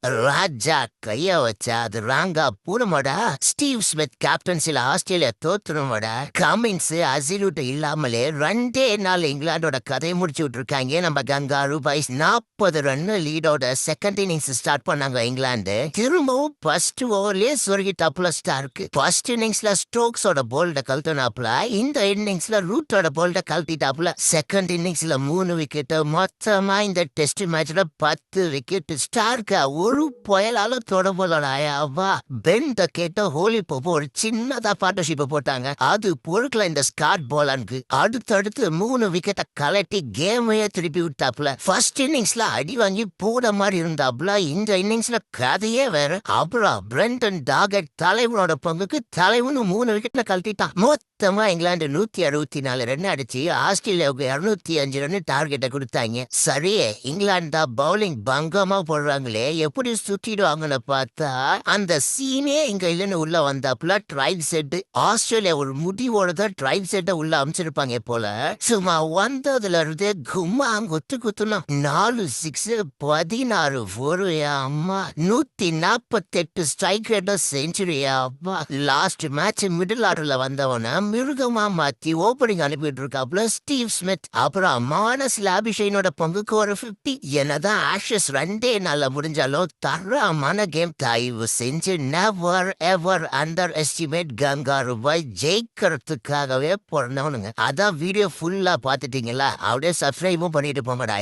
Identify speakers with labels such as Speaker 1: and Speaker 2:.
Speaker 1: ராஜா கைய வச்சா அது ராங்கா பூரமாடா. ஸ்டீவ் ஸ்மித் கேப்டன்சில ஆஸ்திரேலியா தோத்துருமாடா. கமின்ஸ் அசிலூட் இல்லாமலே 2 நாள் இங்கிலாந்தோட கதையை முடிச்சு விட்டுருக்காங்க. நம்ம கங்காரு பாய்ஸ் 40 ரன் லீடோட செகண்ட் இன்னிங்ஸ் ஸ்டார்ட் பண்ணாங்க இங்கிலாந்து. திரும்பவும் ஃபர்ஸ்ட் ஓவர்லயே சொருகி டப்ல ஸ்டார்க்கு. ஃபர்ஸ்ட் இன்னிங்ஸ்ல ஸ்டோக்ஸோட போல்ட கழட்டினாப்ல, இந்த இன்னிங்ஸ்ல ரூட்டோட போல்ட கழட்டிட்டாப்ல. செகண்ட் இன்னிங்ஸ்ல 3 விக்கெட், மொத்தமா இந்த டெஸ்ட் மேட்ச்ல 10 விக்கெட். ஸ்டார்க்க ஒரு புயலால தொடர்புலவா பெண்ட கேட்ட ஹோலி போப்போ ஒரு சின்னதா பார்ட்னர்ஷிப் போட்டாங்க. அது பொருட்களை இந்த ஸ்காட் போலானுக்கு அடுத்தடுத்து 3 விக்கெட்டை கலட்டி கேமையே திருப்பி விட்டாப்ல. ஃபர்ஸ்ட் இன்னிங்ஸ்ல அடி வாங்கி போட மாதிரி இருந்தாப்ல. இந்த இன்னிங்ஸ்ல கதையே வேற. அப்புறம் பிரெண்டன் டாகட் தலைவனோட பங்குக்கு தலைவனு 3 விக்கெட்ல கழட்டிட்டான். மொத்தமா இங்கிலாந்து 164 ரன் அடிச்சு ஆஸ்திரேலியாவுக்கு 205 ரன் டார்கெட்டை கொடுத்தாங்க. சரி, இங்கிலாந்து தான் பவுலிங் பங்கமா போடுறாங்களே, எப்படி சுத்திடுவாங்கன்னு பார்த்தா அந்த சீனே இங்க இல்லைன்னு உள்ள வந்தாப்புல ட்ரைவ் செட். ஆஸ்திரேலியா ஒரு முடிவோட தான் ட்ரைவ் செட்டை உள்ள அமைச்சிருப்பாங்க போல. சும்மா வந்ததுல இருந்து கும்மா குத்துனா 4 6 16 4 அம்மா 148 ஸ்ட்ரைக் ரேட்டோ செஞ்சுரியா அப்பா. லாஸ்ட் மேட்ச் மிடில் ஆர்டர்ல வந்தவன மிருகமா மாத்தி ஓப்பனிங் அனுப்பிட்டு இருக்காப்புல ஸ்டீவ் ஸ்மித். அப்புறம் மானஸ் லாபிஷைனோட பங்குக்கு ஒரு 50. என்னதான் ஆஷஸ் 2 நாள்ல முடிஞ்சாலும் தரமான கேம். தயவு செஞ்சு never ever underestimate kangaroo boy. ஜெயிக்கிறதுக்காகவே பிறந்தவனுங்க. அதான் வீடியோ ஃபுல்லா பாத்துட்டீங்களா? அப்படியே சப்ஸ்கிரைபும் பண்ணிட்டு போங்கடா.